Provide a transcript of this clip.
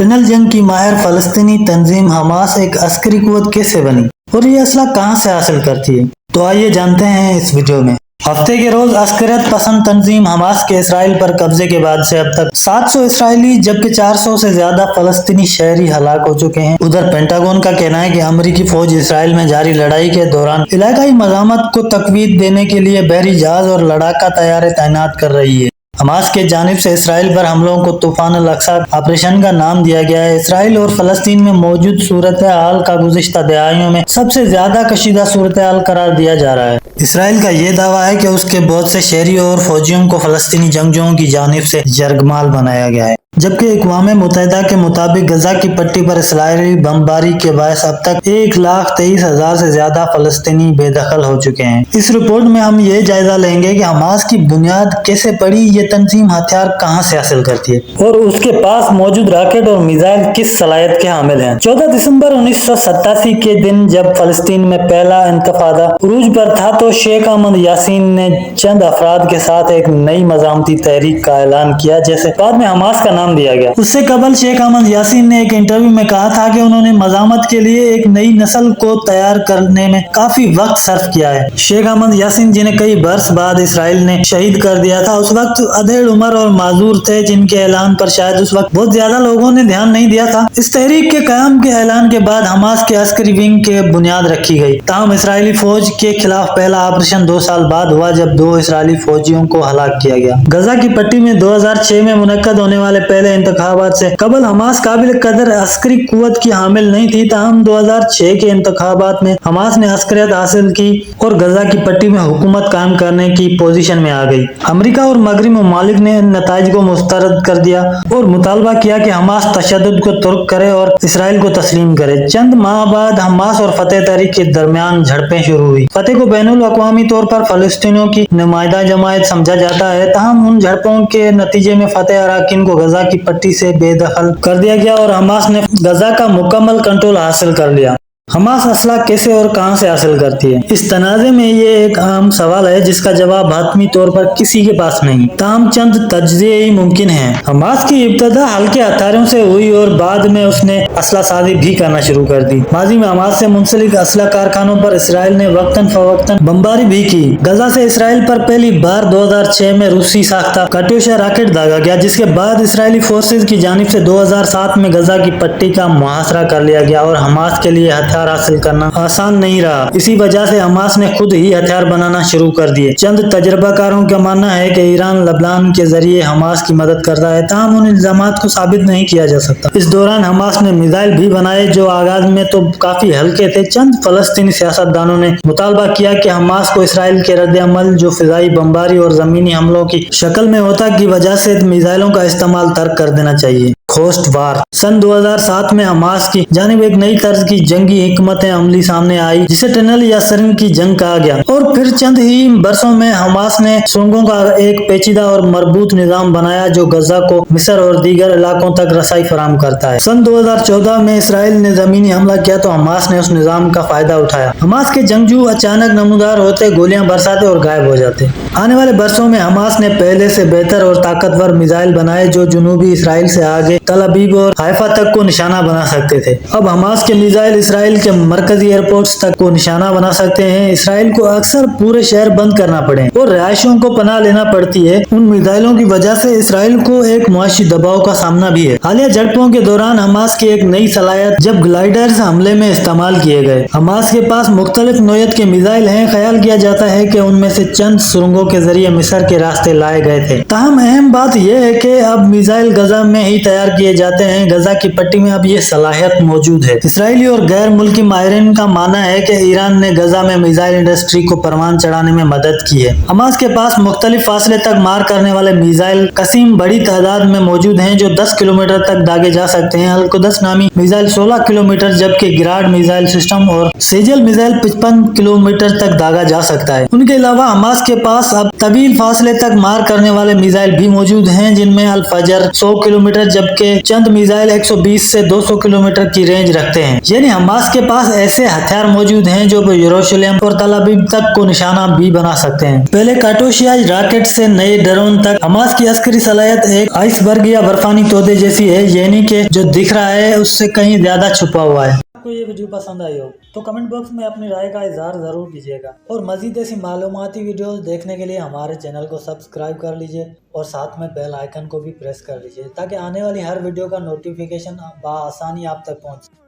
Tunnel जंग की माहिर फलस्तीनी तंजीम हमास एक अस्करी कुव्वत कैसे बनी और ये असला कहां से हासिल करती है, तो आइए जानते हैं इस वीडियो में। हफ्ते के रोज अस्करियत पसंद तंजीम हमास के इसराइल पर कब्जे के बाद से अब तक 700 इसराइली जबकि 400 से ज्यादा फलस्तीनी शहरी हलाक हो चुके हैं। उधर पेंटागन का कहना है कि अमेरिकी फौज इसराइल में जारी लड़ाई के दौरान इलाकाई मज़ामत को तकवीद देने के लिए बहरी जहाज और लड़ाका तैयारे तैनात कर रही है। हमास के जानिब से इसराइल पर हमलों को तूफान अल-अक्सा ऑपरेशन का नाम दिया गया है। इसराइल और फलस्तीन में मौजूद सूरत हाल का गुज़िश्ता दहाइयों में सबसे ज्यादा कशीदा सूरत हाल करार दिया जा रहा है। इसराइल का ये दावा है कि उसके बहुत से शहरी और फौजियों को फलस्तीनी जंगजुओं की जानिब से यरगमाल बनाया गया है, जबकि अक़वाम मुत्तहिदा के मुताबिक गजा की पट्टी पर इसराइली बमबारी के बायस अब तक 1,23,000 से ज्यादा फलस्तीनी बेदखल हो चुके हैं। इस रिपोर्ट में हम ये जायजा लेंगे कि हमास की बुनियाद कैसे पड़ी, ये तंजीम हथियार कहां से हासिल करती है और उसके पास मौजूद रॉकेट और मिसाइल किस सलाहियत के हामिल हैं। 14 दिसंबर 1987 के दिन जब फलस्तीन में पहला इंतफादा उरूज पर था तो शेख अहमद यासीन ने चंद अफराद के साथ एक नई मज़ामती तहरीक का ऐलान किया, जैसे बाद में हमास का नाम दिया गया। उससे कबल शेख अहमद यासीन ने एक इंटरव्यू में कहा था कि उन्होंने मज़ामत के लिए एक नई नस्ल को तैयार करने में काफी वक्त सर्फ किया है। शेख अहमद यासीन, जिन्हें कई बरस बाद इसराइल ने शहीद कर दिया था, उस वक्त अधेड़ उम्र और माजूर थे, जिनके ऐलान पर शायद उस वक्त बहुत ज्यादा लोगों ने ध्यान नहीं दिया था। इस तहरीक के कयाम के ऐलान के बाद हमास के अस्करी विंग के बुनियाद रखी गई। ताहम इसराइली फौज के खिलाफ पहला ऑपरेशन 2 साल बाद हुआ, जब 2 इसराइली फौजियों को हलाक किया गया। गजा की पट्टी में 2006 में मुनक्कद होने वाले पहले इंतखाबात से कबल हमास काबिल कदर अस्करी कुव्वत की हामिल नहीं थी। ताहम 2006 के इंतखाबात में हमास ने अस्करियत हासिल की और गजा की पट्टी में हुकूमत कायम करने की पोजीशन में आ गई। अमेरिका और मगरबी ममालिक ने नताइज को मुस्तरद कर दिया और मुतालबा किया कि हमास तशद्दुद को तुर्क करे और इसराइल को तस्लीम करे। चंद माह बाद हमास और फतेह तहरीक के दरमियान झड़पें शुरू हुई। फतेह को बैनुल अक़वामी तौर पर फलस्तीनियों की नुमाइंदा जमायत समझा जाता है। ताहम उन झड़पों के नतीजे में फतेह अराकीन को गजा की पट्टी से बेदखल कर दिया गया और हमास ने गजा का मुकम्मल कंट्रोल हासिल कर लिया। हमास असला कैसे और कहां से हासिल करती है, इस तनाज़े में ये एक अहम सवाल है जिसका जवाब हातमी तौर पर किसी के पास नहीं। ताहम चंद तज्ज़िये ही मुमकिन है। हमास की इब्तदा हल्के हथियारों से हुई और बाद में उसने असला साजी भी करना शुरू कर दी। माजी में हमास से मुंसलिक असला कारखानों पर इसराइल ने वक्तन फवक्तन बमबारी भी की। गजा से इसराइल पर पहली बार 2006 में रूसी साख्ता काट्यूशा रॉकेट दागा गया, जिसके बाद इसराइली फोर्सेज की जानिब से 2007 में गजा की पट्टी का मुहासरा कर लिया गया और हमास के लिए हथियार हासिल करना आसान नहीं रहा। इसी वजह से हमास ने खुद ही हथियार बनाना शुरू कर दिए। चंद तजर्बाकारों का मानना है कि ईरान लबनान के जरिए हमास की मदद करता है, ताहम उन इल्जामात को साबित नहीं किया जा सकता। इस दौरान हमास ने मिसाइल भी बनाए जो आगाज में तो काफी हल्के थे। चंद फलस्तीनी सियासतदानों ने मुतालबा किया कि हमास को इसराइल के रद्द-ए-अमल जो फिजाई बमबारी और जमीनी हमलों की शक्ल में होता की वजह से मिसाइलों का इस्तेमाल तर्क कर देना चाहिए। होस्ट वार सन 2007 में हमास की जानिब एक नई तर्ज की जंगी हिकमत अमली सामने आई, जिसे टनल या सरिंग की जंग कहा गया और फिर चंद ही बरसों में हमास ने सुरंगों का एक पेचीदा और मरबूत निजाम बनाया जो गजा को मिस्र और दीगर इलाकों तक रसाई फराहम करता है। सन 2014 में इसराइल ने जमीनी हमला किया तो हमास ने उस निजाम का फायदा उठाया। हमास के जंगजू अचानक नमूदार होते, गोलियां बरसाते और गायब हो जाते। आने वाले बरसों में हमास ने पहले से बेहतर और ताकतवर मिसाइल बनाए जो जुनूबी इसराइल से आगे तल अबीब और हाइफा तक को निशाना बना सकते थे। अब हमास के मिसाइल इसराइल के मरकजी एयरपोर्ट्स तक को निशाना बना सकते हैं। इसराइल को अक्सर पूरे शहर बंद करना पड़े और रिहायशियों को पनाह लेना पड़ती है। उन मिसाइलों की वजह से इसराइल को एक मुआशी दबाव का सामना भी है। हालिया झड़पों के दौरान हमास की एक नई सलाहियत जब ग्लाइडर्स हमले में इस्तेमाल किए गए। हमास के पास मुख्तलिफ नौयत के मिसाइल हैं। ख्याल किया जाता है कि उनमें से चंद सुरंगों के जरिए मिस्र के रास्ते लाए गए थे। ताहम अहम बात यह है कि अब मिसाइल गजा में ही तैयार किए जाते हैं। गजा की पट्टी में अब ये सलाहियत मौजूद है। इसराइली और गैर मुल्की माहिरीन का मानना है कि ईरान ने गजा में मिसाइल इंडस्ट्री को परवान चढ़ाने में मदद की है। हमास के पास मुख्तलिफ फासले तक मार करने वाले मिसाइल कसीम बड़ी तादाद में मौजूद हैं जो 10 किलोमीटर तक दागे जा सकते हैं। अल-कुदस नामी मिसाइल 16 किलोमीटर जबकि गिराड मिसाइल सिस्टम और सेजल मिसाइल 55 किलोमीटर तक दागा जा सकता है। उनके अलावा हमास के पास अब तवील फासले तक मार करने वाले मिसाइल भी मौजूद हैं जिनमें अल फजर 100 किलोमीटर जबकि के चंद मिसाइल 120 से 200 किलोमीटर की रेंज रखते हैं। यानी हमास के पास ऐसे हथियार मौजूद हैं जो यरूशलेम और तल अवीव तक को निशाना भी बना सकते हैं। पहले काटोशिया रॉकेट से नए ड्रोन तक हमास की अस्करी सलाहियत एक आइसबर्ग या बर्फानी तोदे जैसी है, यानी कि जो दिख रहा है उससे कहीं ज्यादा छुपा हुआ है। आपको ये वीडियो पसंद आई हो तो कमेंट बॉक्स में अपनी राय का इजहार जरूर कीजिएगा और मजीद ऐसी मालूमाती वीडियोस देखने के लिए हमारे चैनल को सब्सक्राइब कर लीजिए और साथ में बेल आइकन को भी प्रेस कर लीजिए ताकि आने वाली हर वीडियो का नोटिफिकेशन बआसानी आप तक पहुंचे।